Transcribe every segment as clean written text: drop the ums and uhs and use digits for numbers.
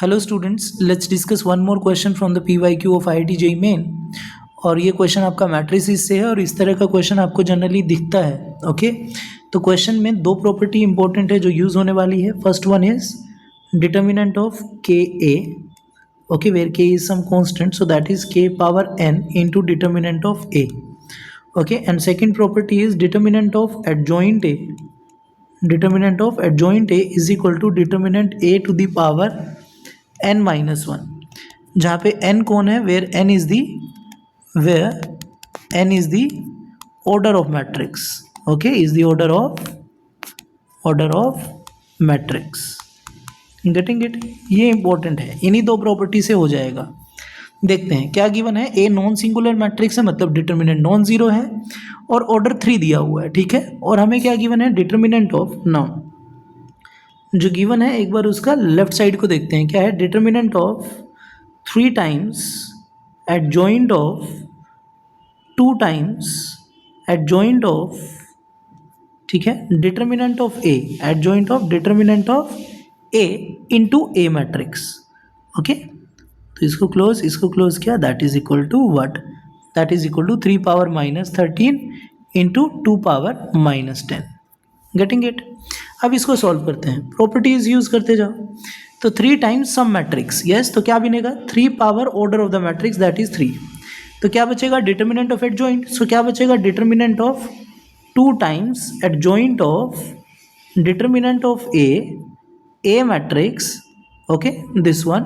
Hello students, let's discuss one more question from the PYQ of IIT JEE main. और ये question आपका matrices से है और इस तरह का क्वेश्चन आपको जनरली दिखता है। ओके, तो क्वेश्चन में दो प्रॉपर्टी इंपॉर्टेंट है जो यूज़ होने वाली है। First one is determinant of KA, okay, where K is some constant, so that is K power n into determinant of A. Okay, and second property is determinant of adjoint A. Determinant of adjoint A is equal to determinant A to the power n minus 1, जहाँ पे n कौन है, where n is the order of matrix. Okay, is the order of matrix. Getting it, ये important है, इन्हीं दो property से हो जाएगा। देखते हैं क्या गिवन है। ए नॉन सिंगुलर मैट्रिक्स है, मतलब डिटर्मिनेंट नॉन जीरो है और ऑर्डर 3 दिया हुआ है, ठीक है। और हमें क्या गिवन है, डिटर्मिनेंट ऑफ, नाउ जो गिवन है एक बार उसका लेफ्ट साइड को देखते हैं क्या है। Determinant of 3 times adjoint of 2 times adjoint of, ठीक है, determinant of A, adjoint of determinant of A into a matrix. Okay, तो इसको क्लोज किया, that is equal to what, that is equal to 3 power minus 13 into 2 power minus 10। Getting it. अब इसको solve करते हैं, properties use करते जाओ। तो 3 टाइम्स सम मैट्रिक्स, यस, तो क्या बनेगा 3 power order of the matrix, that is 3। तो क्या बचेगा, डिटर्मिनेंट ऑफ एडजॉइंट, सो क्या बचेगा, determinant of 2 times adjoint of determinant of A matrix, okay, this one,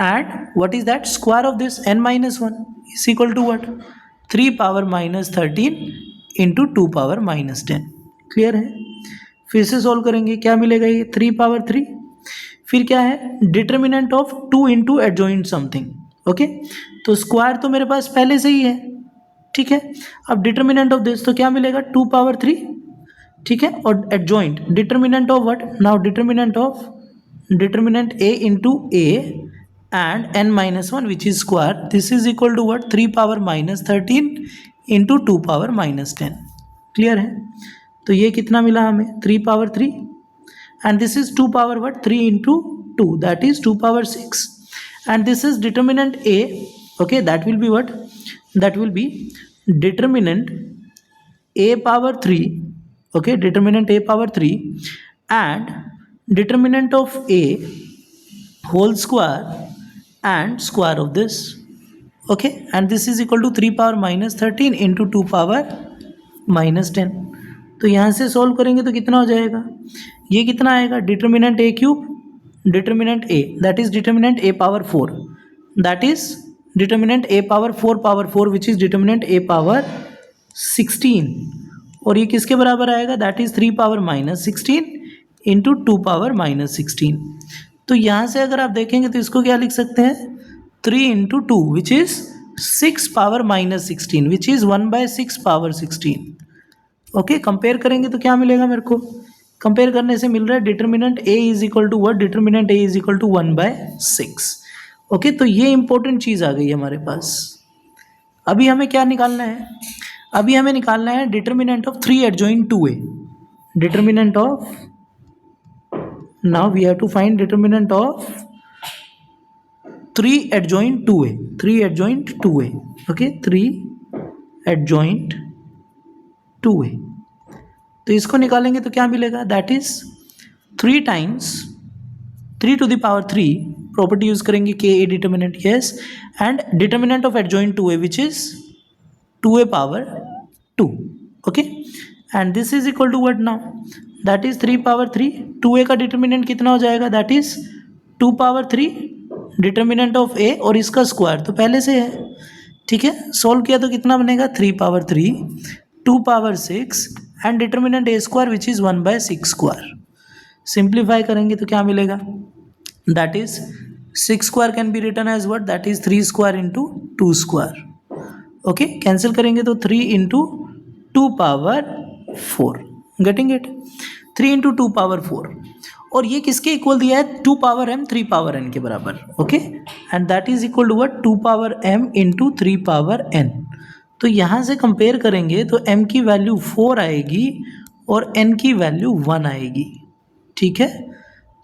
and what is that, square of this n minus 1 is equal to what, 3 power minus 13 into 2 power minus 10। Clear है। फिर से solve करेंगे, क्या मिलेगा, ये 3 power 3, फिर क्या है, determinant of 2 into adjoint something. Okay, तो स्क्वायर तो मेरे पास पहले से ही है, ठीक है। अब डिटर्मिनेंट ऑफ दिस, तो क्या मिलेगा, 2 पावर 3, ठीक है, और adjoint determinant of what, now determinant of determinant a into a and n minus 1 which is square, this is equal to what, 3 power minus 13 into 2 power minus 10। Clear है। तो ये कितना मिला हमें, 3 power 3 and this is 2 power what, 3 into 2, that is 2 power 6 and this is determinant a, okay, that will be what, that will be determinant a power 3, okay, determinant a power 3 and determinant of a whole square and square of this, okay, and this is equal to 3 power minus 13 into 2 power minus 10। तो यहाँ से solve करेंगे तो कितना हो जाएगा, ये कितना आएगा, determinant a cube, determinant a, that is determinant a power 4, that is determinant a power 4 which is determinant a power 16, और ये किसके बराबर आएगा, that is 3 power minus 16 into 2 power minus 16। तो यहाँ से अगर आप देखेंगे तो इसको क्या लिख सकते हैं, 3 into 2 which is 6 power minus 16 which is 1/6 power 16। Okay, compare करेंगे तो क्या मिलेगा मेरे को, कंपेयर करने से मिल रहा है determinant a is equal to what, determinant a is equal to 1/6। Okay, तो ये इंपॉर्टेंट चीज़ आ गई हमारे पास। अभी हमें क्या निकालना है, अभी हमें निकालना है determinant of 3 adjoint 2a, determinant of, now we have to find determinant of 3 adjoint 2a, 3 adjoint 2a, okay, 3 adjoint 2a। तो इसको निकालेंगे तो क्या मिलेगा, that is 3 times 3 to the power 3, property use करेंगे के A determinant, yes, and determinant of adjoint 2a which is 2a power 2, okay, and this is equal to what, now that is 3 power 3, 2a का determinant कितना हो जाएगा, that is 2 power 3 determinant of a, और इसका square तो पहले से है, ठीक है। सॉल्व किया तो कितना बनेगा, 3 power 3, 2 power 6 and determinant a square which is 1/6 square. Simplify करेंगे तो क्या मिलेगा, that is 6 square can be written as what, that is 3 square into 2 square. Okay, cancel करेंगे तो 3 into 2 power 4। Getting it, 3 into 2 power 4, और ये किसके equal दिया है, 2 पावर m 3 पावर n के बराबर। Okay, and that is equal to what, 2 power m into 3 power n। तो यहाँ से कंपेयर करेंगे तो m की वैल्यू 4 आएगी और n की वैल्यू 1 आएगी, ठीक है।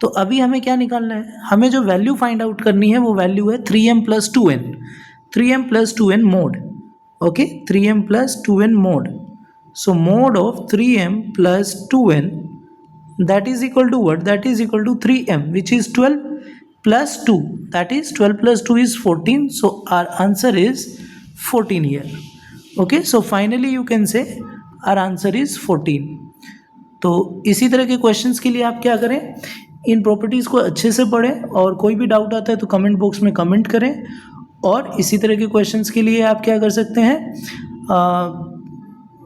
तो अभी हमें क्या निकालना है, हमें जो वैल्यू फाइंड आउट करनी है वो वैल्यू है 3m + 2n, 3m + 2n mod, okay 3m + 2n mod. So mod of 3m + 2n, that is equal to what? That is equal to 3m, which is 12 plus 2, that is 12 plus 2 is 14. So our answer is 14 here. Okay, so finally you can say our answer is 14. तो इसी तरह के questions के लिए आप क्या करें, इन properties को अच्छे से पढ़ें, और कोई भी डाउट आता है तो कमेंट बॉक्स में कमेंट करें। और इसी तरह के क्वेश्चंस के लिए आप क्या कर सकते हैं,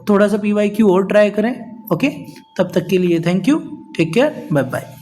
थोड़ा सा PYQ और ट्राई करें। ओके, तब तक के लिए thank you, take care, bye bye.